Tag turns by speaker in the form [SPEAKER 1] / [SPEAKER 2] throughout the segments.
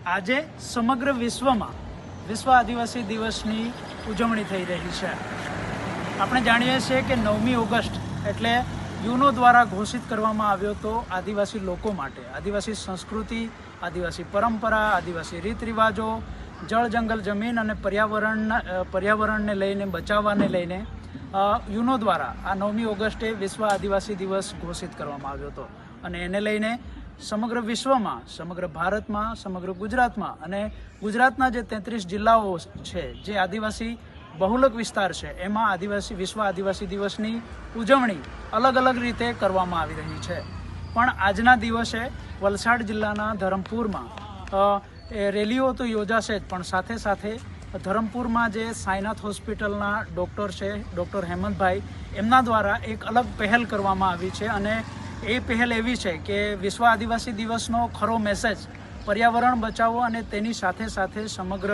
[SPEAKER 1] આજે સમગ્ર વિશ્વમાં વિશ્વ આદિવાસી દિવસની ઉજવણી થઈ રહી છે। આપણે જાણીએ છીએ કે 9મી ઓગસ્ટ એટલે યુનો દ્વારા ઘોષિત કરવામાં આવ્યો હતો આદિવાસી લોકો માટે। આદિવાસી સંસ્કૃતિ, આદિવાસી પરંપરા, આદિવાસી રીત રિવાજો, જળ જંગલ જમીન અને પર્યાવરણને લઈને બચાવવાને લઈને યુનો દ્વારા આ 9મી ઓગસ્ટે વિશ્વ આદિવાસી દિવસ ઘોષિત કરવામાં આવ્યો હતો અને એને લઈને સમગ્ર વિશ્વમાં, સમગ્ર ભારતમાં, સમગ્ર ગુજરાતમાં અને ગુજરાતના જે 33 જિલ્લાઓ છે જે આદિવાસી બહુલક વિસ્તાર છે એમાં વિશ્વ આદિવાસી દિવસની ઉજવણી અલગ અલગ રીતે કરવામાં આવી રહી છે। પણ આજના દિવસે વલસાડ જિલ્લાના ધરમપુરમાં રેલીઓ તો યોજાશે જ, પણ સાથે સાથે ધરમપુરમાં જે સાઈનાથ હોસ્પિટલના ડૉક્ટર છે, ડૉક્ટર હેમંતભાઈ, એમના દ્વારા એક અલગ પહેલ કરવામાં આવી છે અને એ પહેલ એવી છે કે વિશ્વ આદિવાસી દિવસનો ખરો મેસેજ પર્યાવરણ બચાવો અને તેની સાથે સાથે સમગ્ર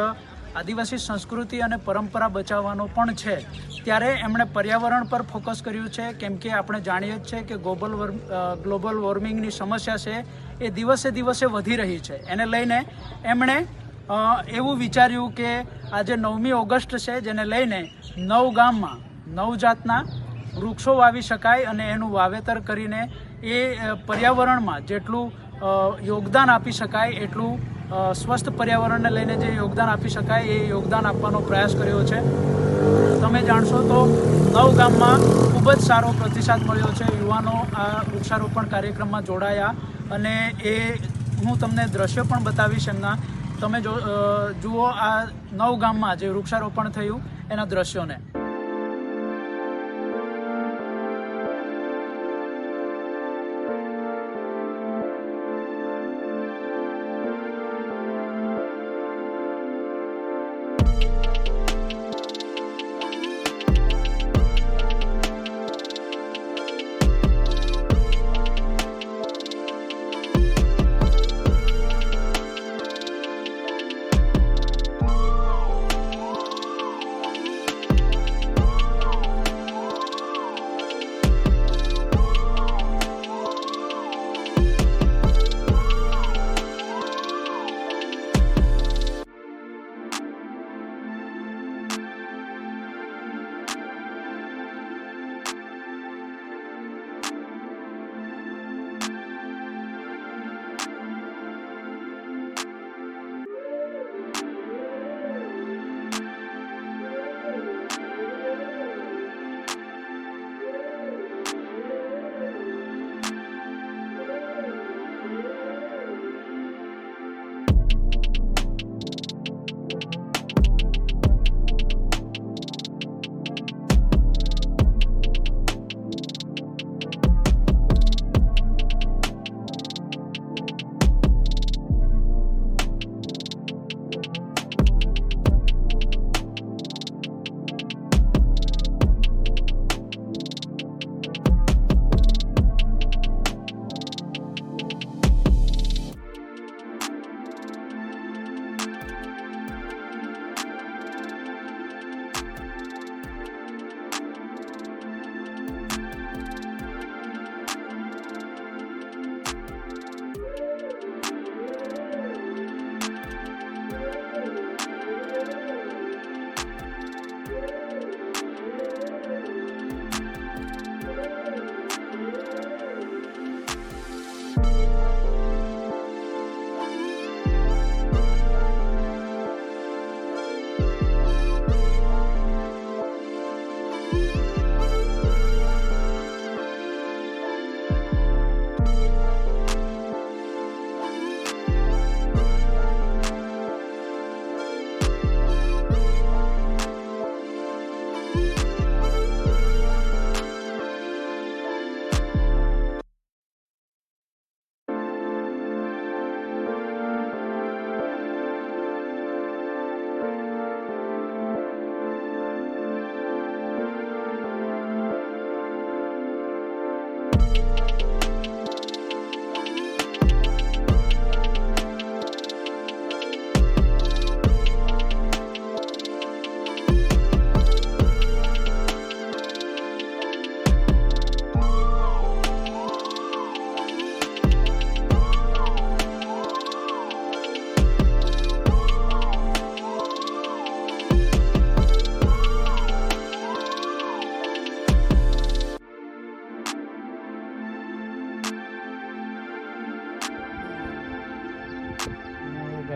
[SPEAKER 1] આદિવાસી સંસ્કૃતિ અને પરંપરા બચાવવાનો પણ છે। ત્યારે એમણે પર્યાવરણ પર ફોકસ કર્યું છે, કેમ કે આપણે જાણીએ જ છે કે ગ્લોબલ વોર્મિંગની સમસ્યા છે એ દિવસે દિવસે વધી રહી છે। એને લઈને એમણે એવું વિચાર્યું કે આજે 9મી ઓગસ્ટ છે, જેને લઈને 9 ગામમાં 9 જાતના વૃક્ષો વાવી શકાય અને એનું વાવેતર કરીને એ પર્યાવરણમાં જેટલું યોગદાન આપી શકાય એટલું સ્વસ્થ પર્યાવરણને લઈને જે યોગદાન આપી શકાય એ યોગદાન આપવાનો પ્રયાસ કર્યો છે। તમે જાણશો તો 9 ગામમાં ખૂબ જ સારો પ્રતિસાદ મળ્યો છે। યુવાનો આ વૃક્ષારોપણ કાર્યક્રમમાં જોડાયા અને એ હું તમને દ્રશ્યો પણ બતાવીશ એમના। તમે જુઓ આ 9 ગામમાં જે વૃક્ષારોપણ થયું એના દ્રશ્યોને।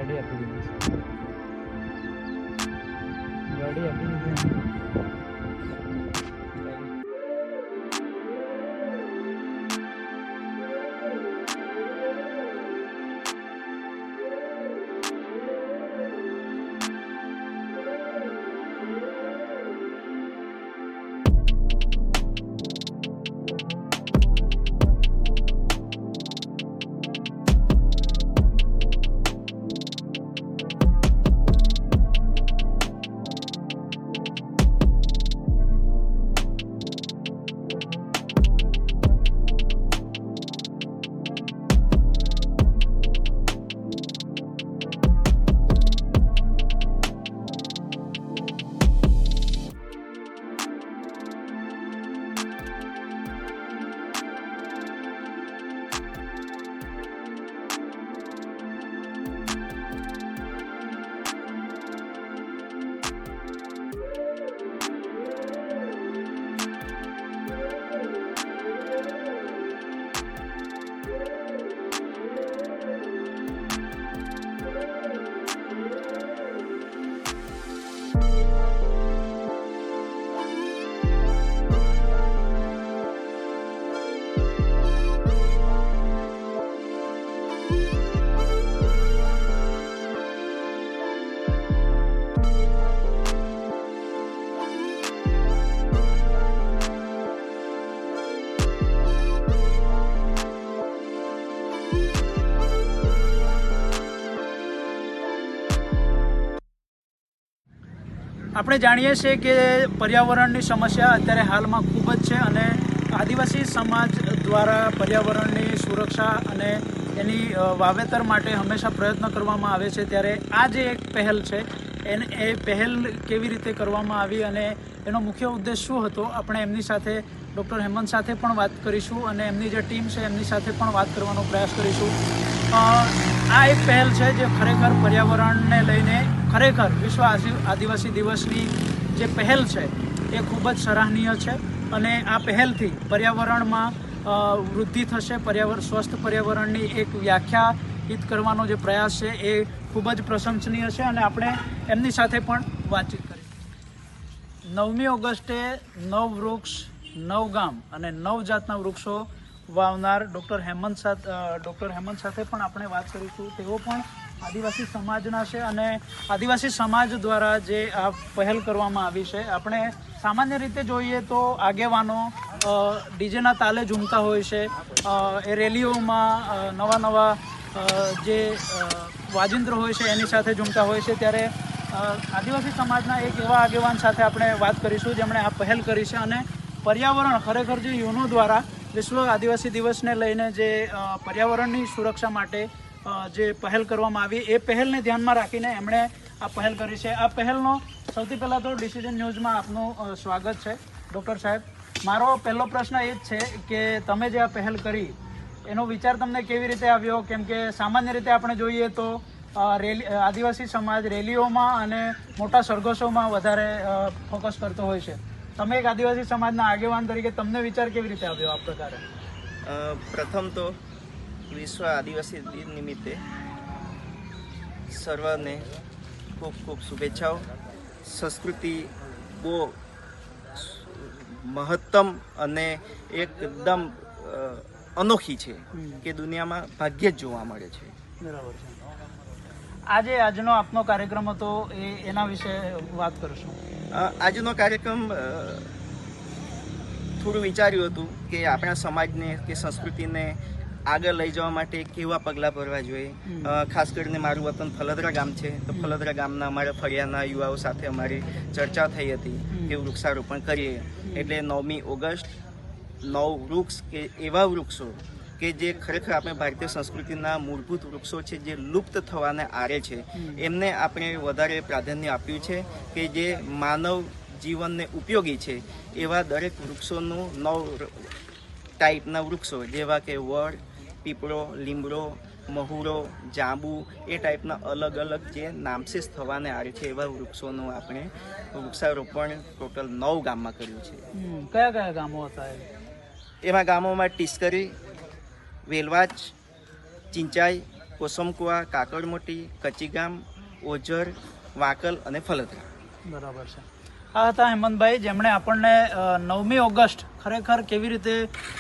[SPEAKER 1] ગાડી આપી દીધી ગાડી આપી દીધી આપણે જાણીએ છીએ કે પર્યાવરણની સમસ્યા અત્યારે હાલમાં ખૂબ જ છે અને આદિવાસી સમાજ દ્વારા પર્યાવરણની સુરક્ષા અને એની વાવેતર માટે હંમેશા પ્રયત્ન કરવામાં આવે છે. ત્યારે આ જે એક પહેલ છે એ પહેલ કેવી રીતે કરવામાં આવી અને એનો મુખ્ય ઉદ્દેશ શું હતો, આપણે એમની સાથે ડૉક્ટર હેમંત સાથે પણ વાત કરીશું અને એમની જે ટીમ છે એમની સાથે પણ વાત કરવાનો પ્રયાસ કરીશું. આ એક પહેલ છે જે ખરેખર પર્યાવરણને લઈને ખરેખર વિશ્વ આદિવાસી દિવસની જે પહેલ છે એ ખૂબ જ સરાહનીય છે અને આ પહેલથી પર્યાવરણમાં વૃદ્ધિ થશે. સ્વસ્થ પર્યાવરણની એક વ્યાખ્યાયિત કરવાનો જે પ્રયાસ છે એ ખૂબ જ પ્રશંસનીય છે અને આપણે એમની સાથે પણ વાતચીત કરી. 9મી ઓગસ્ટે 9 વૃક્ષ 9 ગામ અને 9 જાતના વૃક્ષો વાવનાર ડૉક્ટર હેમંત સાથે પણ આપણે વાત કરીશું. તેઓ પણ આદિવાસી સમાજના છે અને આદિવાસી સમાજ દ્વારા જે આ પહેલ કરવામાં આવી છે, આપણે સામાન્ય રીતે જોઈએ તો આગેવાનો ડીજેના તાલે ઝૂમતા હોય છે, એ રેલીઓમાં નવા જે વાજિંત્ર હોય છે એની સાથે ઝૂમતા હોય છે. ત્યારે આદિવાસી સમાજના એક એવા આગેવાન સાથે આપણે વાત કરીશું જેમણે આ પહેલ કરી છે અને પર્યાવરણ ખરેખર જે યુનો દ્વારા વિશ્વ આદિવાસી દિવસને લઈને જે પર્યાવરણની સુરક્ષા માટે જે પહેલ કરવામાં આવી એ પહેલને ધ્યાનમાં રાખીને એમણે આ પહેલ કરી છે. આ પહેલનો સૌથી પહેલાં તો ડિસિઝન ન્યૂઝમાં આપનું સ્વાગત છે. ડૉક્ટર સાહેબ, મારો પહેલો પ્રશ્ન એ જ છે કે તમે જે આ પહેલ કરી એનો વિચાર તમને કેવી રીતે આવ્યો? કેમ કે સામાન્ય રીતે આપણે જોઈએ તો આદિવાસી સમાજ રેલીઓમાં અને મોટા સરઘસોમાં વધારે ફોકસ કરતો હોય છે. તમે એક આદિવાસી સમાજના આગેવાન તરીકે તમને વિચાર કેવી રીતે આવ્યો આ પ્રકારે?
[SPEAKER 2] પ્રથમ તો વિશ્વ આદિવાસી દિન નિમિત્તે સર્વને ખૂબ ખૂબ શુભેચ્છાઓ. સંસ્કૃતિ બહુ મહત્તમ અને એકદમ અનોખી છે કે દુનિયામાં ભાગ્યે જ જોવા મળે છે.
[SPEAKER 1] બરાબર છે. આજનો આપનો કાર્યક્રમ હતો એના વિશે વાત કરશું.
[SPEAKER 2] આજનો કાર્યક્રમ થોડું વિચાર્યું હતું કે આપણા સમાજને કે સંસ્કૃતિને આગળ લઈ જવા માટે કેવા પગલાં ભરવા જોઈએ. ખાસ કરીને મારું વતન ફલદરા ગામ છે, તો ફલદરા ગામના અમારા ફળિયાના યુવાઓ સાથે અમારી ચર્ચા થઈ હતી કે વૃક્ષારોપણ કરીએ. એટલે 9મી ઓગસ્ટ 9 વૃક્ષ કે એવા વૃક્ષો કે જે ખરેખર આપણે ભારતીય સંસ્કૃતિના મૂળભૂત વૃક્ષો છે જે લુપ્ત થવાને આરે છે, એમને આપણે વધારે પ્રાધાન્ય આપ્યું છે કે જે માનવ જીવનને ઉપયોગી છે એવા દરેક વૃક્ષોનું 9 ટાઈપના વૃક્ષો જેવા કે વડ, પીપળો, લીમડો, મહુરો, જાંબુ એ ટાઈપના અલગ અલગ જે નામશેષ થવાને આરે છે એવા વૃક્ષોનું આપણે વૃક્ષારોપણ ટોટલ 9 ગામમાં કર્યું છે.
[SPEAKER 1] કયા કયા ગામો હતા?
[SPEAKER 2] એમાં ગામોમાં ટીસ્કરી, વેલવાચ, ચિંચાઈ, કોસમકુવા, કાકડમોટી, કચીગામ, ઓજર, વાકલ અને ફલદરા.
[SPEAKER 1] બરાબર છે. આ હતા હેમંતભાઈ, જેમણે આપણને 9મી ઓગસ્ટ ખરેખર કેવી રીતે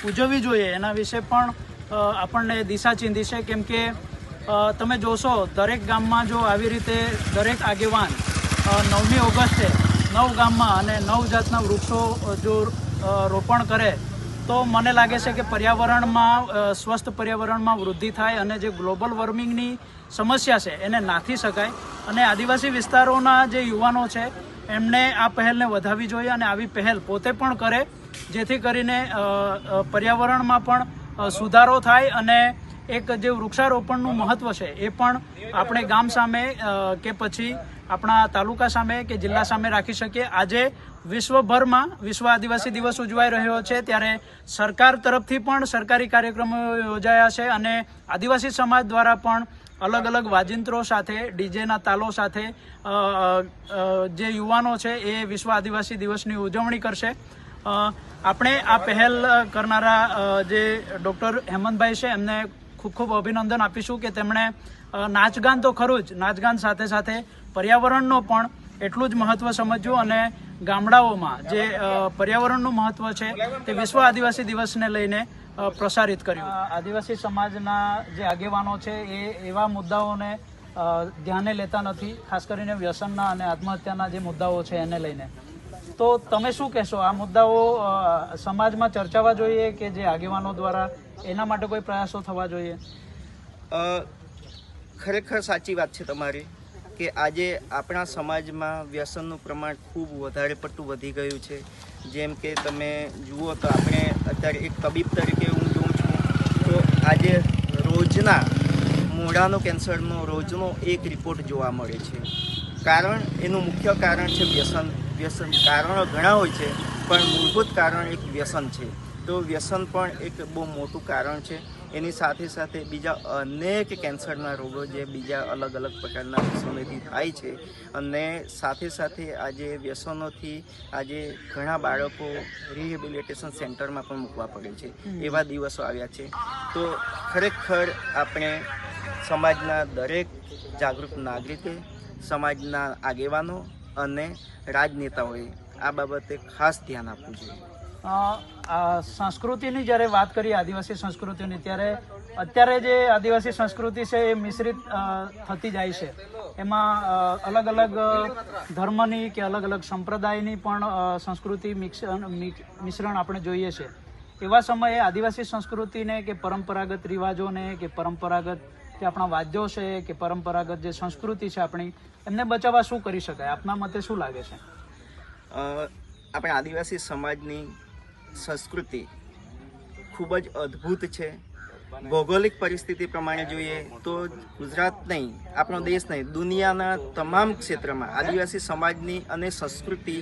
[SPEAKER 1] ઉજવવી જોઈએ એના વિશે પણ આપણને દિશા ચીંધી છે. કેમ કે તમે જોશો દરેક ગામમાં જો આવી રીતે દરેક આગેવાન 9મી ઓગસ્ટે 9 ગામમાં અને 9 જાતના વૃક્ષો જો રોપણ કરે તો મને લાગે છે કે પર્યાવરણમાં સ્વસ્થ પર્યાવરણમાં વૃદ્ધિ થાય અને જે ગ્લોબલ વોર્મિંગની સમસ્યા છે એને નાથી શકાય. અને આદિવાસી વિસ્તારોના જે યુવાનો છે એમને આ પહેલને વધારવી જોઈએ અને આવી પહેલ પોતે પણ કરે, જેથી કરીને પર્યાવરણમાં પણ સુધારો થાય અને એક જે વૃક્ષારોપણનું મહત્ત્વ છે એ પણ આપણે ગામ સામે કે પછી આપણા તાલુકા સામે કે જિલ્લા સામે રાખી શકીએ. આજે વિશ્વભરમાં વિશ્વ આદિવાસી દિવસ ઉજવાઈ રહ્યો છે, ત્યારે સરકાર તરફથી પણ સરકારી કાર્યક્રમો યોજાયા છે અને આદિવાસી સમાજ દ્વારા પણ અલગ અલગ વાજિંત્રો સાથે, ડીજેના તાલો સાથે જે યુવાનો છે એ વિશ્વ આદિવાસી દિવસની ઉજવણી કરશે. આપણે આ પહેલ કરનારા જે ડૉક્ટર હેમંતભાઈ છે એમને ખૂબ ખૂબ અભિનંદન આપીશું કે તેમણે નાચગાન તો ખરું જ, નાચગાન સાથે સાથે પર્યાવરણનો પણ એટલું જ મહત્ત્વ સમજ્યું અને ગામડાઓમાં જે પર્યાવરણનું મહત્ત્વ છે તે વિશ્વ આદિવાસી દિવસને લઈને પ્રસારિત કર્યું. આદિવાસી સમાજના જે આગેવાનો છે એ એવા મુદ્દાઓને ધ્યાને લેતા નથી, ખાસ કરીને વ્યસનના અને આત્મહત્યાના જે મુદ્દાઓ છે એને લઈને. તો તમે શું કહેશો, આ મુદ્દાઓ સમાજમાં ચર્ચાવા જોઈએ કે જે આગેવાનો દ્વારા એના માટે કોઈ પ્રયાસો થવા જોઈએ?
[SPEAKER 2] ખરેખર સાચી વાત છે તમારી કે આજે આપણા સમાજમાં વ્યસનનું પ્રમાણ ખૂબ વધારે પડતું વધી ગયું છે. જેમ કે તમે જુઓ તો આપણે અત્યારે એક તબીબ તરીકે હું જોઉં છું તો આજે રોજના મોઢાનો કેન્સરનો રોજનો એક રિપોર્ટ જોવા મળે છે. એનું મુખ્ય કારણ છે વ્યસન. કારણો ઘણા હોય છે પણ મૂળભૂત કારણ એક વ્યસન છે. તો વ્યસન પણ એક બહુ મોટું કારણ છે. એની સાથે સાથે બીજા અનેક કેન્સરના રોગો જે બીજા અલગ અલગ પ્રકારના વ્યસનોથી થાય છે અને સાથે સાથે આજે વ્યસનોથી આજે ઘણા બાળકો રિહેબિલિટેશન સેન્ટરમાં પણ મૂકવા પડે છે. એવા દિવસો આવ્યા છે. તો ખરેખર આપણે સમાજના દરેક જાગૃત નાગરિકે, સમાજના આગેવાનો અને રાજનેતાઓએ આ બાબતે ખાસ ધ્યાન આપવું જોઈએ.
[SPEAKER 1] સંસ્કૃતિની જ્યારે વાત કરીએ, આદિવાસી સંસ્કૃતિની, ત્યારે અત્યારે જે આદિવાસી સંસ્કૃતિ છે એ મિશ્રિત થતી જાય છે. એમાં અલગ અલગ ધર્મની કે અલગ અલગ સંપ્રદાયની પણ સંસ્કૃતિ મિશ્રણ આપણે જોઈએ છે. એવા સમયે આદિવાસી સંસ્કૃતિને કે પરંપરાગત રિવાજોને કે પરંપરાગત જે આપણા વાદ્યો છે કે પરંપરાગત જે સંસ્કૃતિ છે આપણી, એમને બચાવવા શું કરી શકાય? આપના મતે શું લાગે છે?
[SPEAKER 2] આપણા આદિવાસી સમાજની સંસ્કૃતિ ખૂબ જ અદ્ભુત છે. ભૌગોલિક પરિસ્થિતિ પ્રમાણે જોઈએ તો ગુજરાત નહીં, આપણો દેશ નહીં, દુનિયાના તમામ ક્ષેત્રમાં આદિવાસી સમાજની અને સંસ્કૃતિ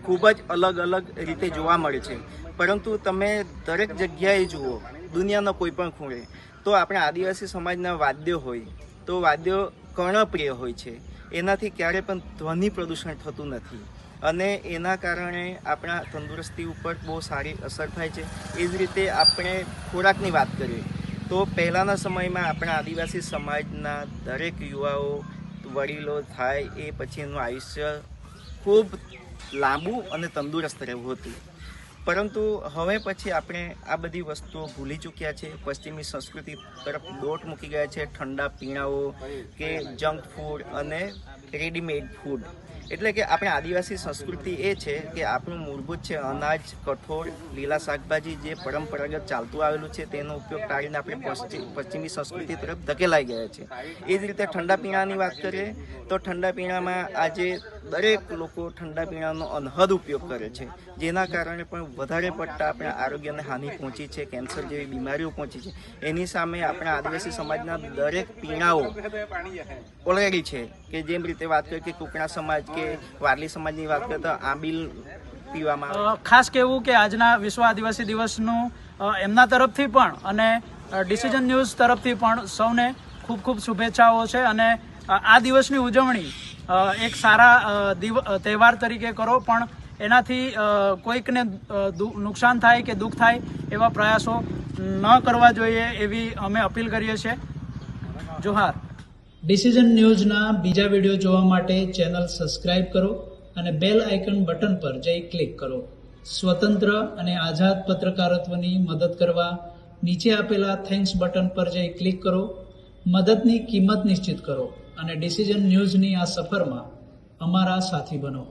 [SPEAKER 2] ખૂબ જ અલગ અલગ રીતે જોવા મળે છે. પરંતુ તમે દરેક જગ્યાએ જુઓ, દુનિયાના કોઈ પણ ખૂણે, તો આપણા આદિવાસી સમાજના વાદ્યો હોય તો વાદ્યો કર્ણપ્રિય હોય છે. એનાથી ક્યારેય પણ ધ્વનિ પ્રદૂષણ થતું નથી અને એના કારણે આપણા તંદુરસ્તી ઉપર બહુ સારી અસર થાય છે. એ જ રીતે આપણે ખોરાકની વાત કરીએ તો પહેલાંના સમયમાં આપણા આદિવાસી સમાજના દરેક યુવાઓ, વડીલો થાય એ પછી એનું આયુષ્ય ખૂબ લાંબુ અને તંદુરસ્ત રહેવું હતું. પરંતુ હવે પછી આપણે આ બધી વસ્તુઓ ભૂલી ચૂક્યા છે. પશ્ચિમી સંસ્કૃતિ તરફ દોટ મૂકી ગયા છે. ઠંડા પીણાઓ કે જંક ફૂડ અને રેડીમેડ ફૂડ. એટલે કે આપણે આદિવાસી સંસ્કૃતિ એ છે કે આપણું મૂળભૂત છે અનાજ, કઠોળ, લીલા શાકભાજી જે પરંપરાગત ચાલતું આવેલું છે તેનો ઉપયોગ ટાળીને આપણે પશ્ચિમી સંસ્કૃતિ તરફ ધકેલાઈ ગયા છે. એ જ રીતે ઠંડા પીણાની વાત કરીએ તો ઠંડા પીણામાં આજે દરેક લોકો ઠંડા પીણાનો અનહદ ઉપયોગ કરે છે, જેના કારણે પણ વધારે પડતા આપણા આરોગ્યને હાનિ પહોંચી છે, કેન્સર જેવી બીમારીઓ પહોંચી છે. એની સામે આપણા આદિવાસી સમાજના દરેક પીણાઓ ઓલરેડી છે કે જેમ રીતે વાત કરીએ કે કુકણા સમાજ કે વારલી સમાજની વાત કરીએ તો આંબીલ પીવામાં
[SPEAKER 1] ખાસ કહેવું કે આજના વિશ્વ આદિવાસી દિવસનું એમના તરફથી પણ અને ડિસિઝન ન્યૂઝ તરફથી પણ સૌને ખૂબ ખૂબ શુભેચ્છાઓ છે. અને આ દિવસની ઉજવણી એક સારા તહેવાર તરીકે કરો, પણ એનાથી કોઈકને નુકસાન થાય કે દુઃખ થાય એવા પ્રયાસો ન કરવા જોઈએ એવી અમે અપીલ કરીએ છીએ. જોહાર. ડિસિઝન ન્યૂઝના બીજા વિડીયો જોવા માટે ચેનલ સબસ્ક્રાઇબ કરો અને બેલ આઇકન બટન પર જઈ ક્લિક કરો. સ્વતંત્ર અને આઝાદ પત્રકારત્વની મદદ કરવા નીચે આપેલા થેન્ક્સ બટન પર જઈ ક્લિક કરો. મદદની કિંમત નિશ્ચિત કરો અને ડિસિઝન ન્યૂઝની આ સફરમાં અમારા સાથી બનો.